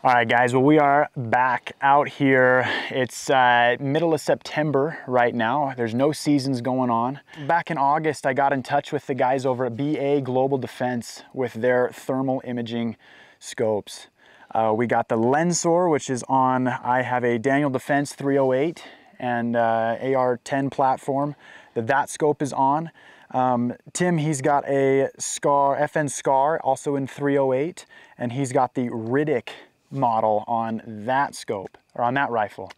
All right, guys, well, we are back out here. It's middle of September right now. There's no seasons going on. Back in August, I got in touch with the guys over at BA Global Defense with their thermal imaging scopes. We got the Lensor, which is on, I have a Daniel Defense 308 and AR-10 platform that scope is on. Tim, he's got a FN Scar, also in 308, and he's got the Riddik model on that scope, or on that rifle.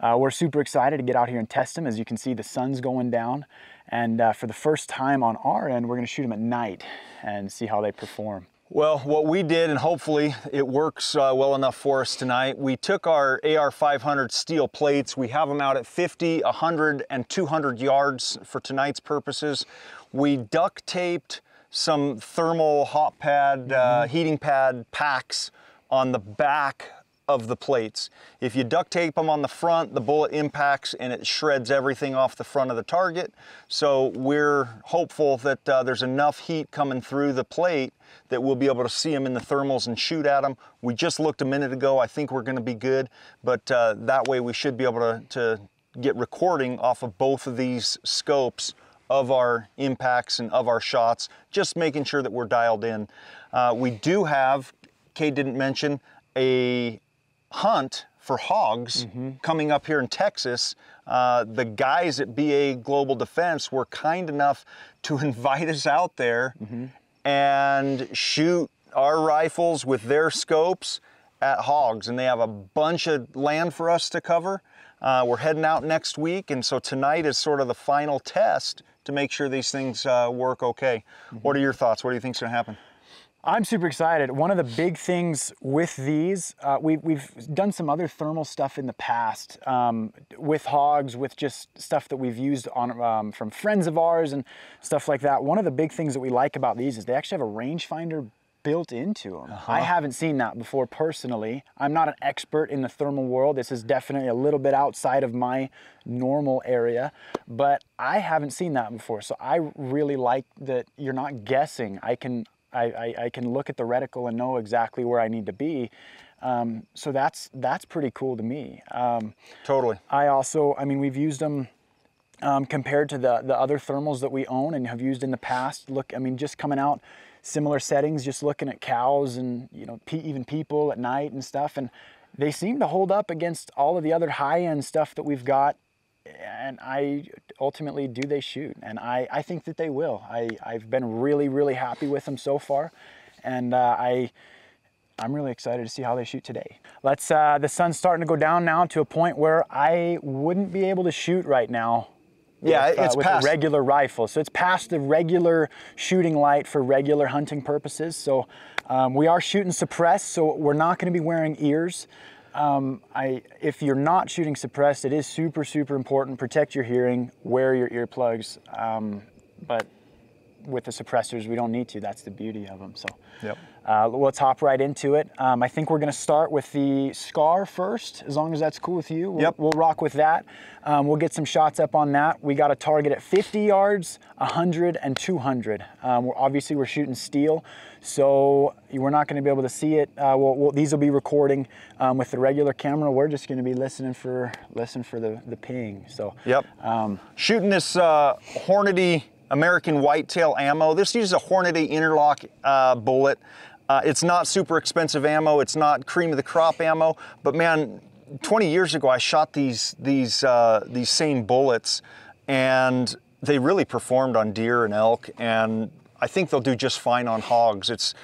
We're super excited to get out here and test them. As you can see, the sun's going down, and for the first time on our end, we're gonna shoot them at night and see how they perform. Well, what we did, and hopefully it works well enough for us tonight, we took our AR-500 steel plates. We have them out at 50, 100, and 200 yards for tonight's purposes. We duct taped some thermal hot pad, heating pad packs on the back of the plates. If you duct tape them on the front, the bullet impacts and it shreds everything off the front of the target. So we're hopeful that there's enough heat coming through the plate that we'll be able to see them in the thermals and shoot at them. We just looked a minute ago. I think we're going to be good, but that way we should be able to get recording off of both of these scopes of our impacts and of our shots, just making sure that we're dialed in. We do have, Kay didn't mention, a hunt for hogs coming up here in Texas. The guys at BA Global Defense were kind enough to invite us out there and shoot our rifles with their scopes at hogs, and they have a bunch of land for us to cover. We're heading out next week, and so tonight is sort of the final test to make sure these things work okay. What are your thoughts? What do you think's gonna happen? I'm super excited. One of the big things with these, we've done some other thermal stuff in the past with hogs, with just stuff that we've used on from friends of ours and stuff like that. One of the big things that we like about these is they actually have a rangefinder built into them. I haven't seen that before personally. I'm not an expert in the thermal world. This is definitely a little bit outside of my normal area, but I haven't seen that before. So I really like that you're not guessing. I can look at the reticle and know exactly where I need to be. So that's pretty cool to me. Totally. I mean, we've used them compared to the other thermals that we own and have used in the past. Look, I mean, just coming out, similar settings, just looking at cows and, you know, even people at night and stuff. And they seem to hold up against all of the other high-end stuff that we've got. And ultimately, do they shoot? And I think that they will. I've been really, really happy with them so far. And I'm really excited to see how they shoot today. The sun's starting to go down now to a point where I wouldn't be able to shoot right now. Yeah, it's with past a regular rifle. So it's past the regular shooting light for regular hunting purposes. So we are shooting suppressed, so we're not going to be wearing ears. If you're not shooting suppressed, it is super, super important. Protect your hearing, wear your earplugs. But with the suppressors, we don't need to. That's the beauty of them. So let's hop right into it. I think we're going to start with the Scar first, as long as that's cool with you. We'll rock with that. We'll get some shots up on that. We got a target at 50 yards, 100, and 200. Obviously, we're shooting steel, so we're not going to be able to see it. These will be recording with the regular camera. We're just going to be listening for the ping. So shooting this Hornady American whitetail ammo. This uses a Hornady interlock bullet. It's not super expensive ammo. It's not cream of the crop ammo. But man, 20 years ago, I shot these same bullets, and they really performed on deer and elk. And I think they'll do just fine on hogs. It's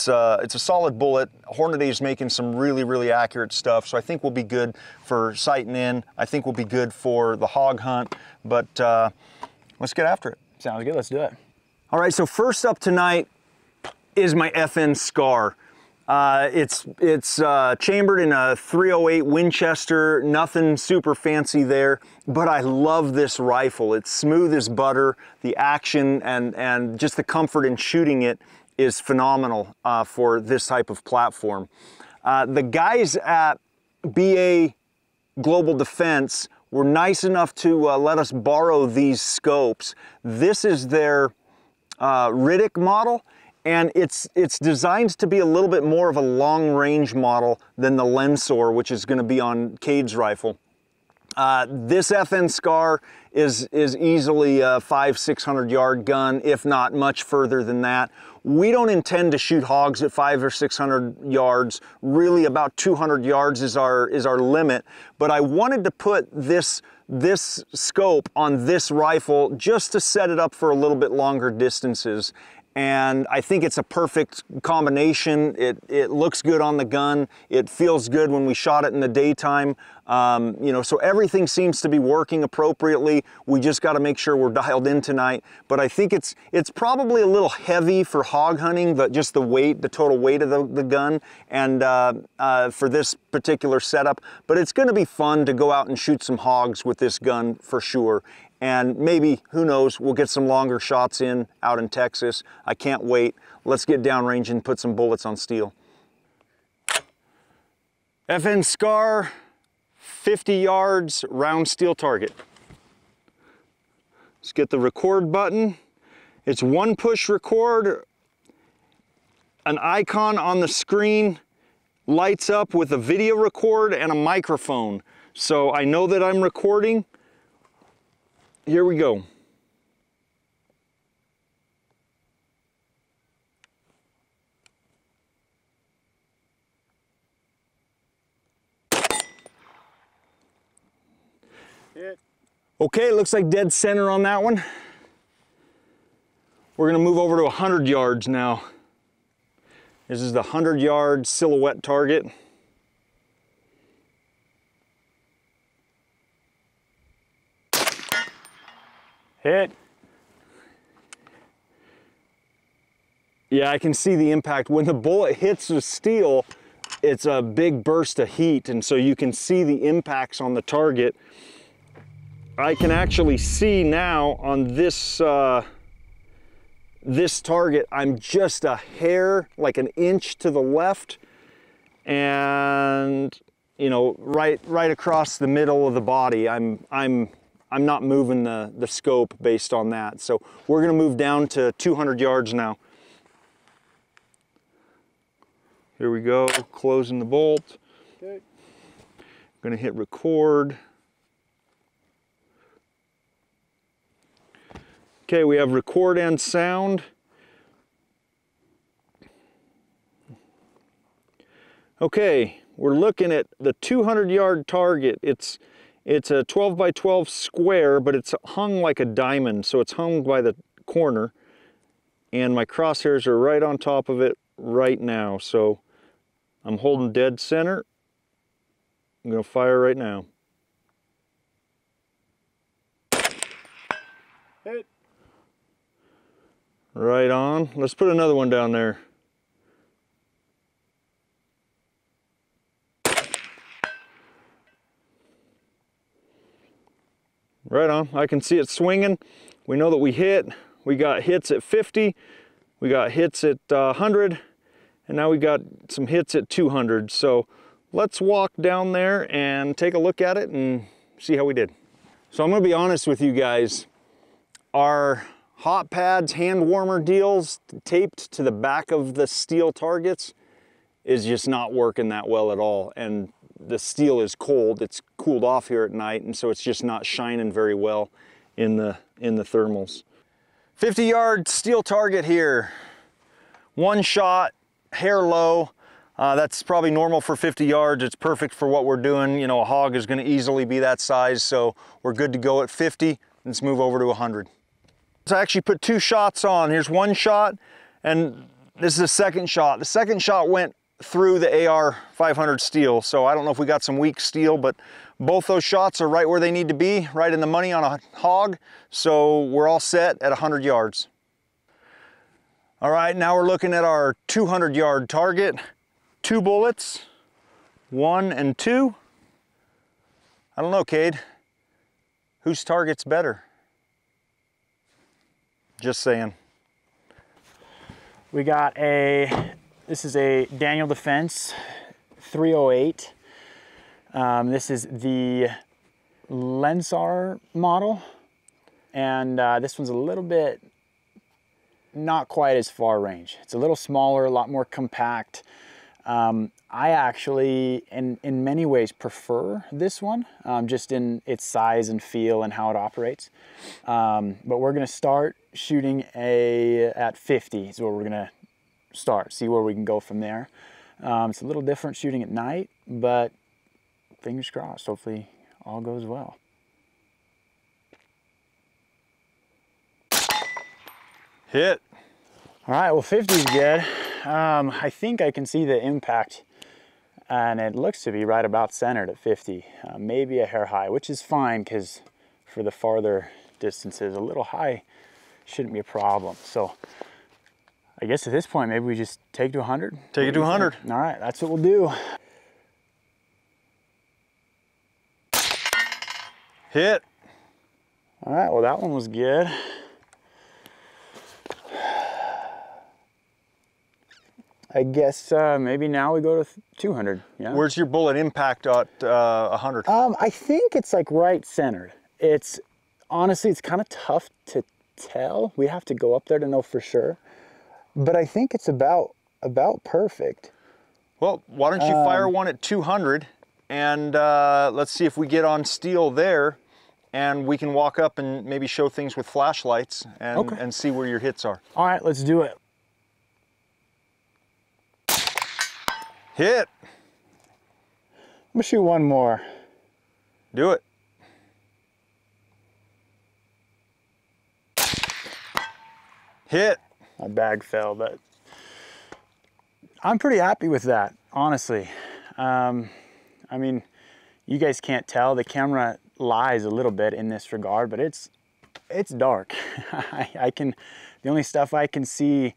a solid bullet. Hornady is making some really, really accurate stuff. So I think we'll be good for sighting in. I think we'll be good for the hog hunt. But let's get after it. Sounds good, let's do it. All right, so first up tonight is my FN Scar. It's chambered in a 308 Winchester, nothing super fancy there, but I love this rifle. It's smooth as butter. The action and just the comfort in shooting it is phenomenal for this type of platform. The guys at BA Global Defense were nice enough to let us borrow these scopes. This is their Riddik model, and it's designed to be a little bit more of a long-range model than the Lensor, which is going to be on Cade's rifle. This FN Scar is easily a 500-600 yard gun, if not much further than that. We don't intend to shoot hogs at 500 or 600 yards. Really, about 200 yards is our limit. But I wanted to put this scope on this rifle just to set it up for a little bit longer distances. And I think it's a perfect combination. It looks good on the gun. It feels good when we shot it in the daytime. You know, so everything seems to be working appropriately. We just got to make sure we're dialed in tonight. But I think it's probably a little heavy for hog hunting, but just the weight, the total weight of the gun, and for this particular setup. But it's going to be fun to go out and shoot some hogs with this gun for sure. And maybe, who knows, we'll get some longer shots in out in Texas. I can't wait. Let's get downrange and put some bullets on steel. FN Scar, 50 yards, round steel target. Let's get the record button. It's one push record. An icon on the screen lights up with a video record and a microphone. So I know that I'm recording. Here we go. Okay, looks like dead center on that one. We're gonna move over to 100 yards now. This is the 100-yard silhouette target. Hit. Yeah, I can see the impact. When the bullet hits the steel, it's a big burst of heat, and so you can see the impacts on the target. I can actually see now on this this target, I'm just a hair, like an inch to the left, and you know, right across the middle of the body. I'm not moving the scope based on that. So we're gonna move down to 200 yards now. Here we go, closing the bolt. Okay. Gonna hit record. Okay, we have record and sound. Okay, we're looking at the 200-yard target. It's a 12 by 12 square, but it's hung like a diamond, so it's hung by the corner. And my crosshairs are right on top of it right now. So I'm holding dead center. I'm gonna fire right now. Hit. Right on. Let's put another one down there. Right on. I can see it swinging. We know that we hit. We got hits at 50. We got hits at 100. And now we got some hits at 200. So let's walk down there and take a look at it and see how we did. So I'm going to be honest with you guys. Our hot pads, hand warmer deals taped to the back of the steel targets is just not working that well at all. And the steel is cold. It's cooled off here at night, and so it's just not shining very well in the thermals. 50-yard steel target here. One shot, hair low. That's probably normal for 50 yards. It's perfect for what we're doing. You know, a hog is going to easily be that size, so we're good to go at 50. Let's move over to 100. So I actually put two shots on. Here's one shot, and this is the second shot. The second shot went through the AR 500 steel, so I don't know if we got some weak steel, but both those shots are right where they need to be, right in the money on a hog, so we're all set at 100 yards. All right, now we're looking at our 200-yard target. 2 bullets, 1 and 2. I don't know, Cade. Whose target's better? Just saying. We got this is a Daniel Defense 308. This is the Lensar model, and this one's a little bit not quite as far range. It's a little smaller, a lot more compact. I actually, in many ways, prefer this one, just in its size and feel and how it operates. But we're gonna start shooting at 50 is where we're gonna start, see where we can go from there. It's a little different shooting at night, but fingers crossed, hopefully all goes well. Hit. All right, well 50 is good. I think I can see the impact, and it looks to be right about centered at 50, maybe a hair high, which is fine because for the farther distances, a little high shouldn't be a problem. So I guess at this point, maybe we just take to 100. Take it to 100. All right, that's what we'll do. Hit. All right, well that one was good. I guess maybe now we go to 200. Yeah. Where's your bullet impact at 100? I think it's like right centered. It's honestly, it's kind of tough to tell. We have to go up there to know for sure. But I think it's about perfect. Well, why don't you fire one at 200 and let's see if we get on steel there, and we can walk up and maybe show things with flashlights and see where your hits are. All right, let's do it. Hit. I'm gonna shoot one more. Do it. Hit. My bag fell, but I'm pretty happy with that, honestly. I mean, you guys can't tell, the camera lies a little bit in this regard, but it's dark. The only stuff I can see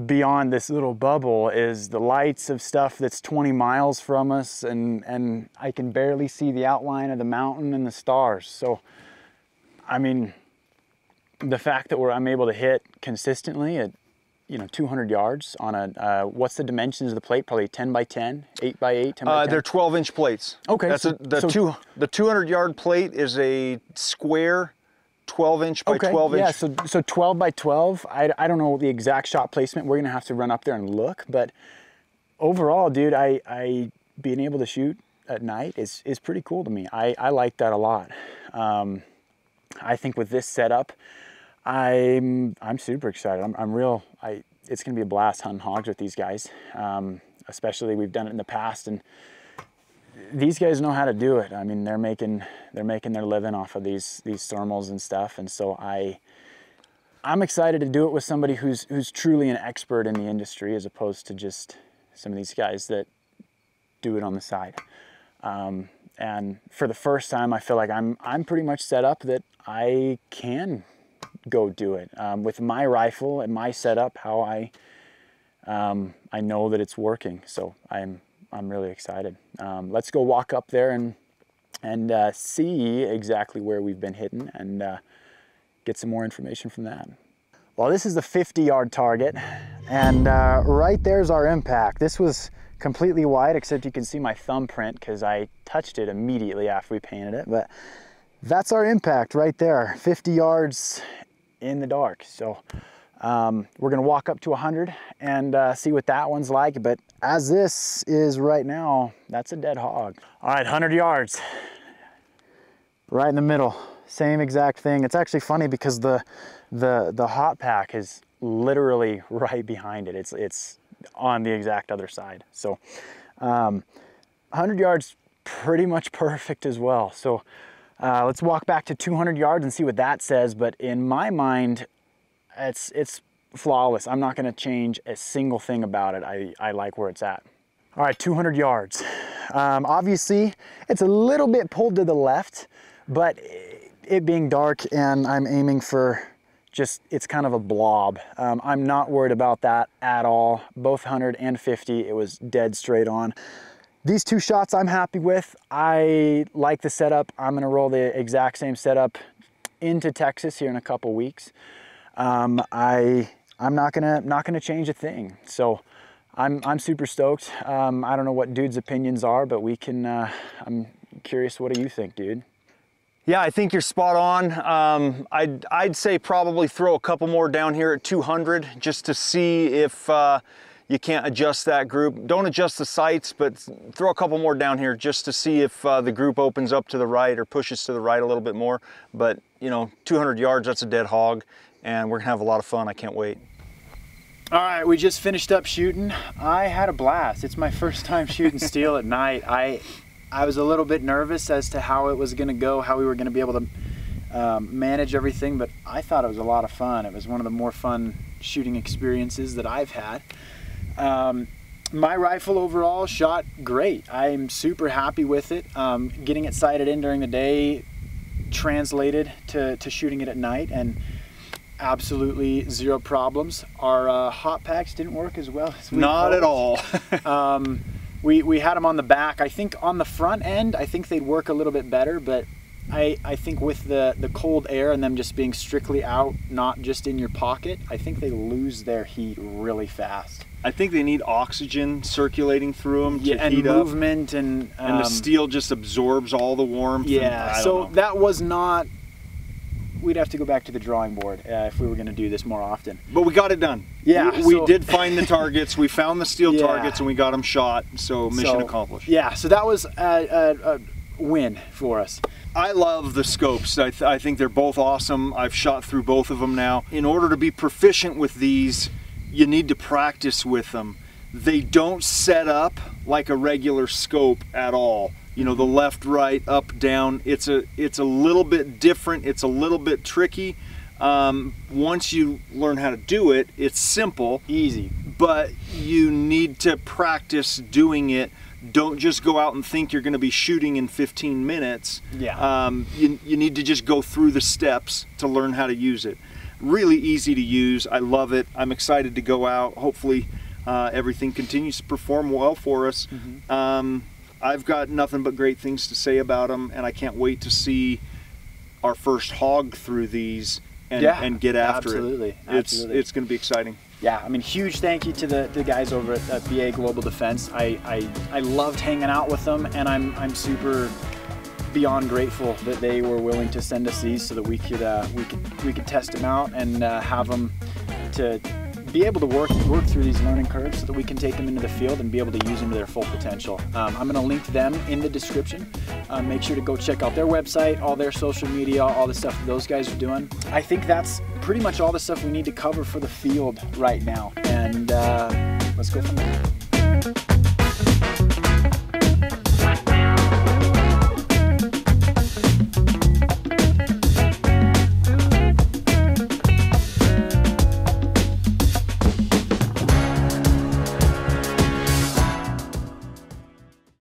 beyond this little bubble is the lights of stuff that's 20 miles from us, and I can barely see the outline of the mountain and the stars. So, I mean, the fact that I'm able to hit consistently at, 200 yards on a, what's the dimensions of the plate? Probably 10 by 10, 8 by 8, 10 by 10? They're 12-inch plates. Okay. That's the 200-yard plate is a square 12-inch by 12-inch. Yeah, so 12 by 12. I don't know the exact shot placement. We're gonna have to run up there and look, but overall, dude, I being able to shoot at night is pretty cool to me. I like that a lot. I think with this setup, I'm super excited. It's gonna be a blast hunting hogs with these guys. Especially we've done it in the past, and these guys know how to do it. I mean, they're making their living off of these thermals and stuff, and so I'm excited to do it with somebody who's truly an expert in the industry, as opposed to just some of these guys that do it on the side. And for the first time, I feel like I'm pretty much set up that I can go do it with my rifle and my setup. How I know that it's working, so I'm really excited. Let's go walk up there and see exactly where we've been hitting and get some more information from that. Well, this is the 50-yard target, and right there's our impact. This was completely wide, except you can see my thumbprint because I touched it immediately after we painted it, but that's our impact right there, 50 yards in the dark. So we're gonna walk up to 100 and see what that one's like, but as this is right now, that's a dead hog. All right, 100 yards, right in the middle, same exact thing. It's actually funny because the hot pack is literally right behind it. It's on the exact other side. So 100 yards, pretty much perfect as well. So let's walk back to 200 yards and see what that says, but in my mind, it's flawless. I'm not gonna change a single thing about it. I like where it's at. All right, 200 yards. Obviously, it's a little bit pulled to the left, but it being dark and I'm aiming for it's kind of a blob. I'm not worried about that at all. Both 100 and 50, it was dead straight on. These two shots I'm happy with. I like the setup. I'm gonna roll the exact same setup into Texas here in a couple weeks. I'm not gonna change a thing. So I'm super stoked. I don't know what dude's opinions are, but we can, I'm curious, what do you think, dude? Yeah, I think you're spot on. I'd say probably throw a couple more down here at 200 just to see if you can't adjust that group. Don't adjust the sights, but throw a couple more down here just to see if the group opens up to the right or pushes to the right a little bit more. But you know, 200 yards, that's a dead hog, and we're gonna have a lot of fun. I can't wait. All right, we just finished up shooting. I had a blast. It's my first time shooting steel at night. I was a little bit nervous as to how it was going to go, how we were going to be able to manage everything, but I thought it was a lot of fun. It was one of the more fun shooting experiences that I've had. My rifle overall shot great. I'm super happy with it. Getting it sighted in during the day translated to shooting it at night, and absolutely zero problems. Our hot packs didn't work as well as we Not hoped. at all. We had them on the back. I think on the front end, I think they'd work a little bit better, but I think with the cold air and them just being strictly out, not just in your pocket, I think they lose their heat really fast. I think they need oxygen circulating through them to and heat movement up. and the steel just absorbs all the warmth. Yeah, and so that was not, we'd have to go back to the drawing board if we were going to do this more often. But we got it done. Yeah. We did find the targets. We found the steel Yeah. targets and we got them shot. So mission accomplished. Yeah, so that was a win for us. I love the scopes. I think they're both awesome. I've shot through both of them now. In order to be proficient with these, you need to practice with them. They don't set up like a regular scope at all. You know, the left, right, up, down. It's a little bit different. It's a little bit tricky. Once you learn how to do it, it's simple. Easy. But you need to practice doing it. Don't just go out and think you're going to be shooting in 15 minutes. Yeah. You need to just go through the steps to learn how to use it. Really easy to use. I love it. I'm excited to go out. Hopefully everything continues to perform well for us. Mm-hmm. I've got nothing but great things to say about them, and I can't wait to see our first hog through these and get after it. Absolutely. It's going to be exciting. Yeah, I mean, huge thank you to the guys over at BA Global Defense. I loved hanging out with them, and I'm super beyond grateful that they were willing to send us these so that we could test them out and have them to be able to work through these learning curves so that we can take them into the field and be able to use them to their full potential. I'm going to link them in the description. Make sure to go check out their website, all their social media, all the stuff that those guys are doing. I think that's pretty much all the stuff we need to cover for the field right now, and let's go from there.